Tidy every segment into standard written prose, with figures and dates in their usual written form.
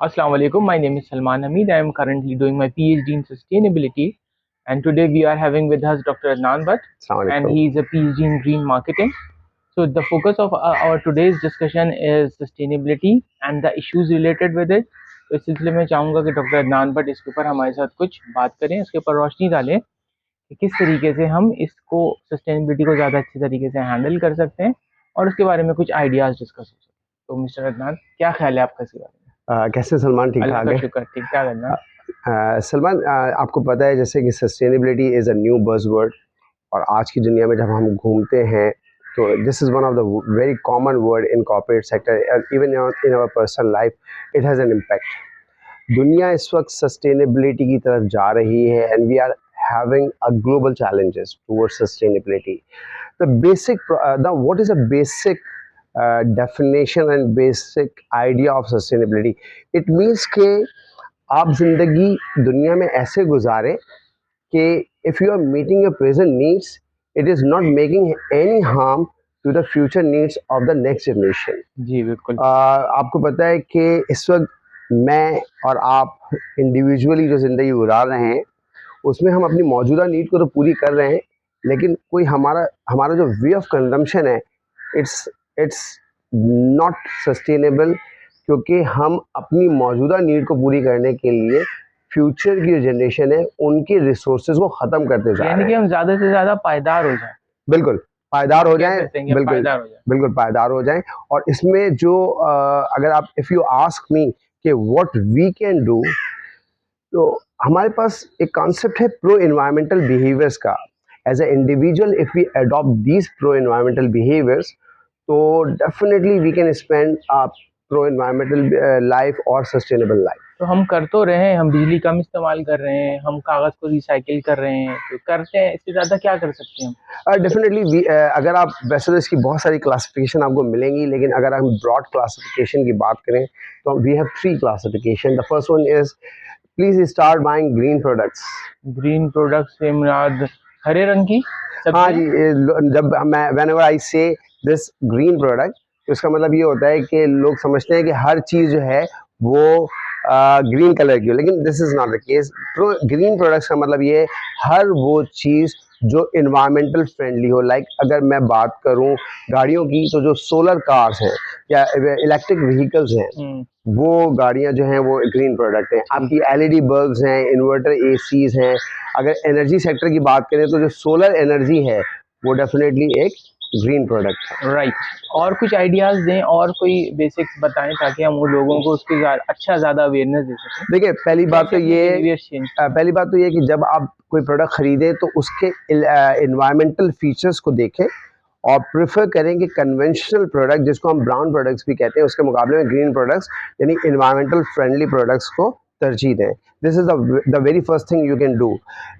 Assalamu alaikum. My name is Salman Hamid. I am currently doing my PhD in sustainability, and today we are having with us Dr. Adnan Bhatt, Assalamu and alaikum. he is a PhD in green marketing. So the focus of our today's discussion is sustainability and the issues related with it. तो इस सिलसिले में चाहूँगा कि doctor Adnan Bhatt इसके ऊपर हमारे साथ कुछ बात करें, इसके ऊपर रोशनी डालें कि किस तरीके से हम इसको सस्टेनेबिलिटी को ज़्यादा अच्छे तरीके से हैंडल कर सकते हैं और उसके बारे में कुछ आइडियाज़ डिस्कस हो सकते हैं। तो मिस्टर अदनान, क्या ख्याल है आपका इसके बारे में? कैसे सलमान, ठीक अल्लाह ठाक का है? शुक्र, ठीक ठाक अदनान। सलमान, आपको पता है जैसे कि sustainability is a new buzzword, और आज की दुनिया में जब हम घूमते हैं तो this is one of the very common word in corporate sector, even in our personal life it has an impact. दुनिया इस वक्त सस्टेनेबिलिटी की तरफ जा रही है and we are having a global challenges towards sustainability. The basic, what is a basic definition and basic idea of sustainability? It means कि आप जिंदगी दुनिया में ऐसे गुजारें कि if you are meeting your present needs, it is not making any harm to the future needs of the next generation. जी बिल्कुल। आपको पता है कि इस वक्त मैं और आप इंडिविजुअली जो ज़िंदगी गुजार रहे हैं उसमें हम अपनी मौजूदा नीड को तो पूरी कर रहे हैं, लेकिन कोई हमारा हमारा जो वे ऑफ कंजम्पशन है इट्स इट्स नॉट सस्टेनेबल, क्योंकि हम अपनी मौजूदा नीड को पूरी करने के लिए फ्यूचर की जो जनरेशन है उनके रिसोर्सेज को ख़त्म करते जा रहे हैं। यानी कि हम ज़्यादा से ज़्यादा पायदार हो जाएं। बिल्कुल पायदार हो जाएं, बिल्कुल पायदार हो जाएं। बिल्कुल पायदार हो जाएं। और इसमें जो अगर आप इफ़ यू आस्क मी कि व्हाट वी कैन डू, तो हमारे पास एक कॉन्सेप्ट है प्रो इन्वायरमेंटल बिहेवियर्स का। As a individual if we adopt these pro environmental behaviours, तो definitely we can spend a pro environmental life और सस्टेनेबल लाइफ। तो हम कर तो रहे हैं, हम बिजली कम इस्तेमाल कर रहे हैं, हम कागज़ को रिसाइकिल कर रहे हैं, तो करते हैं, इससे ज़्यादा क्या कर सकते हैं हम? डेफिनेटली अगर आप वैसे तो इसकी बहुत सारी क्लासिफिकेशन आपको मिलेंगी, लेकिन अगर हम ब्रॉड क्लासिफिकेशन की बात करें तो we have 3 classification. The first one is please start buying green products. Green products से मुराद हरे रंग की हाँ सब्जियां? जी, जब मैं व्हेनेवर आई से दिस ग्रीन प्रोडक्ट, तो इसका मतलब ये होता है कि लोग समझते हैं कि हर चीज़ जो है वो ग्रीन कलर की हो, लेकिन this is not the case. Green products का मतलब ये है हर वो चीज़ जो इन्वायरमेंटल फ्रेंडली हो। लाइक अगर मैं बात करूं गाड़ियों की, तो जो सोलर कार्स हैं या इलेक्ट्रिक व्हीकल्स हैं, वो गाड़ियां जो हैं वो ग्रीन प्रोडक्ट हैं। आपकी एलईडी बल्ब्स हैं, इन्वर्टर एसीज हैं। अगर एनर्जी सेक्टर की बात करें तो जो सोलर एनर्जी है वो डेफिनेटली एक ग्रीन प्रोडक्ट है। राइट। और कुछ आइडियाज दें और कोई बेसिक्स बताएं ताकि हम उन लोगों को उसकी ज़्यादा अवेयरनेस दे सकें। देखिए, पहली बात तो ये कि जब आप कोई प्रोडक्ट खरीदें तो उसके इन्वायरमेंटल फीचर्स को देखें और प्रेफर करें कि कन्वेंशनल प्रोडक्ट, जिसको हम ब्राउन प्रोडक्ट्स भी कहते हैं, उसके मुकाबले में ग्रीन प्रोडक्ट्स यानी इन्वायरमेंटल फ्रेंडली प्रोडक्ट्स को तरजीह दें। This is the very first thing you can do.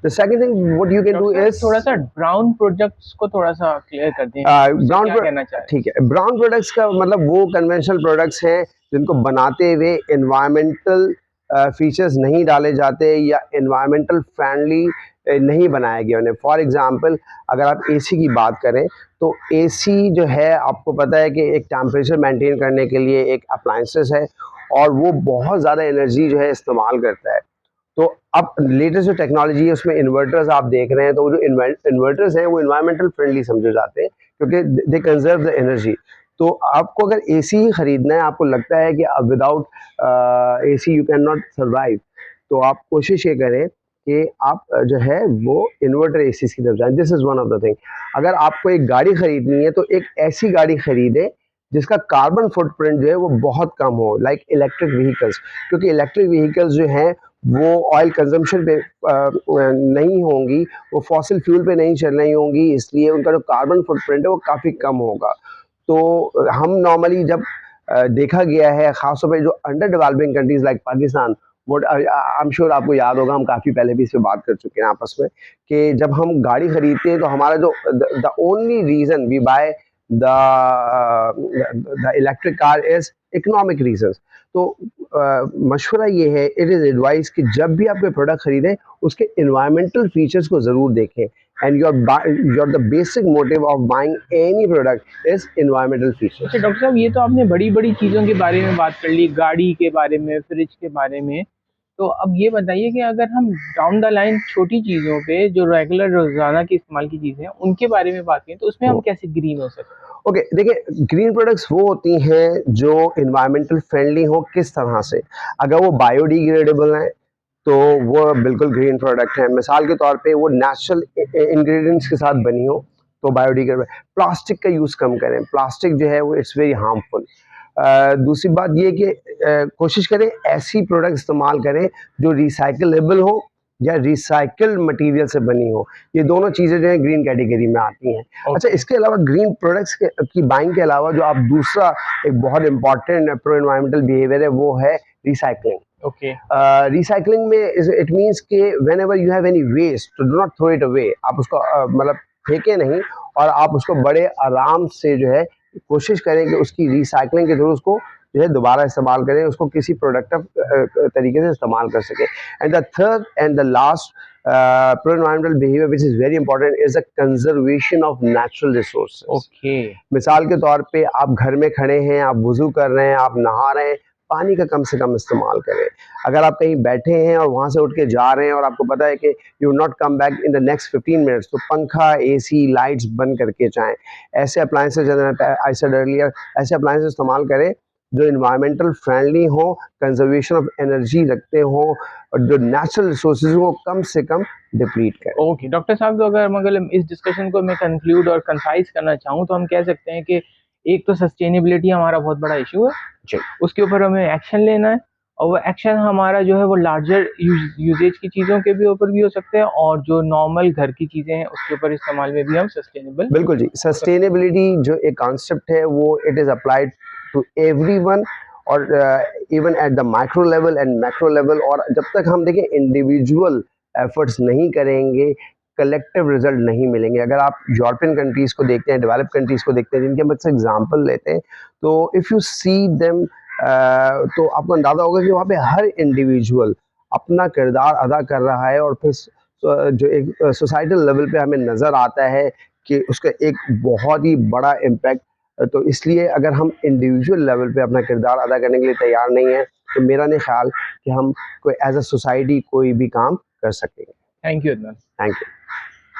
The second thing what you can do is थोड़ा सा ब्राउन प्रोडक्ट्स को थोड़ा सा क्लियर कर दें। ब्राउन, ठीक है, ब्राउन प्रोडक्ट्स का मतलब वो कन्वेंशनल प्रोडक्ट्स हैं जिनको बनाते हुए इन्वायरमेंटल फीचर्स नहीं डाले जाते या इन्वायरमेंटल फ्रेंडली नहीं बनाया गया उन्हें। फॉर एग्जांपल, अगर आप एसी की बात करें तो एसी जो है आपको पता है कि एक टेम्परेचर मेंटेन करने के लिए एक अप्लायंसेस है और वो बहुत ज़्यादा एनर्जी जो है इस्तेमाल करता है। तो अब लेटेस्ट जो टेक्नोलॉजी है उसमें इन्वर्टर्स आप देख रहे हैं, तो वो जो इन्वर्टर्स हैं वो इन्वायरमेंटल फ्रेंडली समझे जाते हैं क्योंकि दे कंजर्व द एनर्जी। तो आपको अगर एसी ही खरीदना है, आपको लगता है कि without AC you can not survive, तो आप कोशिश ये करें कि आप जो है वो इन्वर्टर एसी की तरफ जाएं। This is one of the thing. अगर आपको एक गाड़ी खरीदनी है तो एक ऐसी गाड़ी खरीदें जिसका कार्बन फुटप्रिंट जो है वो बहुत कम हो, लाइक इलेक्ट्रिक व्हीकल्स। क्योंकि इलेक्ट्रिक व्हीकल्स जो हैं वो ऑयल कंजम्पशन पे नहीं होंगी, वो फॉसिल फ्यूल पे नहीं चल रही होंगी, इसलिए उनका जो कार्बन फुटप्रिंट है वो काफ़ी कम होगा। तो हम नॉर्मली जब देखा गया है ख़ासतौर पे जो under developing countries like Pakistan, वो आई एम श्योर आपको याद होगा, हम काफ़ी पहले भी इस पे बात कर चुके हैं आपस में, कि जब हम गाड़ी खरीदते हैं तो हमारा जो the only reason we buy the electric car is economic reasons. तो मशवरा ये है, इट इज़ एडवाइस कि जब भी आप कोई प्रोडक्ट खरीदें उसके इन्वायरमेंटल फीचर्स को ज़रूर देखें, and your the basic motive of buying any product is environmental features. अच्छा डॉक्टर साहब, ये तो आपने बड़ी-बड़ी चीज़ों के बारे में बात कर ली, गाड़ी के बारे में, फ्रिज के बारे में। तो अब ये बताइए कि अगर हम डाउन द लाइन छोटी चीज़ों पे जो रेगुलर रोज़ाना के इस्तेमाल की चीज़ें हैं, उनके बारे में बात करें तो उसमें हम कैसे ग्रीन हो सकते हैं? ओके, देखिए ग्रीन प्रोडक्ट्स वो होती हैं जो इन्वायरमेंटल फ्रेंडली हो। किस तरह से? अगर वो बायोडिग्रेडेबल हैं तो वो बिल्कुल ग्रीन प्रोडक्ट है। मिसाल के तौर पे वो नेचुरल इंग्रेडिएंट्स के साथ बनी हो तो बायोडिग्रेडेबल। प्लास्टिक का यूज़ कम करें, प्लास्टिक जो है वो इट्स वेरी हार्मफुल। दूसरी बात ये कि कोशिश करें ऐसी प्रोडक्ट इस्तेमाल करें जो रिसाइकलेबल हो या रिसाइकल्ड मटेरियल से बनी हो। ये दोनों चीज़ें जो हैं ग्रीन कैटेगरी में आती हैं। अच्छा, इसके अलावा ग्रीन प्रोडक्ट्स की बाइंग के अलावा जो आप दूसरा एक बहुत इंपॉर्टेंट प्रो एनवायरमेंटल बिहेवियर है वो है रिसाइकलिंग। ओके, रिसाइकलिंग में इट मीन्स कि whenever you have any waste तो do not throw it away. आप उसको मतलब फेंके नहीं, और आप उसको बड़े आराम से जो है कोशिश करें कि उसकी रिसाइकलिंग के थ्रू उसको जो है दोबारा इस्तेमाल करें, उसको किसी प्रोडक्टिव तरीके से इस्तेमाल कर सकें। And the third and the last pro environmental behaviour which is very important is the conservation of natural resources. Okay, मिसाल के तौर पे आप घर में खड़े हैं, आप वुज़ू कर रहे हैं, आप नहा रहे हैं, पानी का कम से कम इस्तेमाल करें। अगर आप कहीं बैठे हैं और वहाँ से उठ के जा रहे हैं और आपको पता है कि you will not come back in the next 15 minutes, तो पंखा, एसी, लाइट्स बंद करके जाएँ। ऐसे अप्लायंसेस, आई सेड अर्लियर, ऐसे अप्लायंसेस इस्तेमाल करें जो एनवायरमेंटल फ्रेंडली हो, कंजर्वेशन ऑफ एनर्जी रखते हों, और जो नेचुरल रिसोर्सेज को कम से कम डिप्लीट करें। ओके। डॉक्टर साहब, तो अगर मतलब इस डिस्कशन को मैं कंक्लूड और कंसाइज़ करना चाहूँ तो हम कह सकते हैं कि एक तो सस्टेनेबिलिटी हमारा बहुत बड़ा इश्यू है, जी, उसके ऊपर हमें एक्शन लेना है, और वो एक्शन हमारा जो है वो लार्जर यूसेज की चीज़ों के भी ऊपर भी हो सकते हैं, और जो नॉर्मल घर की चीज़ें हैं उसके ऊपर इस्तेमाल में भी हम सस्टेनेबल। बिल्कुल जी। सस्टेनेबिलिटी जो एक कॉन्सेप्ट है वो it is applied to everyone, और even at the micro level and macro level. और जब तक हम देखें इंडिविजुअल एफर्ट्स नहीं करेंगे, कलेक्टिव रिजल्ट नहीं मिलेंगे। अगर आप यूरोपियन कंट्रीज़ को देखते हैं, डेवलप कंट्रीज़ को देखते हैं, जिनके हम अक्सर एग्जांपल लेते हैं, तो इफ़ यू सी देम तो आपको अंदाज़ा होगा कि वहाँ पे हर इंडिविजुअल अपना किरदार अदा कर रहा है, और फिर जो एक सोसाइटल लेवल पे हमें नज़र आता है कि उसका एक बहुत ही बड़ा इम्पैक्ट। तो इसलिए अगर हम इंडिविजुअल लेवल पे अपना किरदार अदा करने के लिए तैयार नहीं हैं, तो मेरा नहीं ख्याल कि हम कोई एज अ सोसाइटी कोई भी काम कर सकेंगे। Thank you Adnan. Thank you.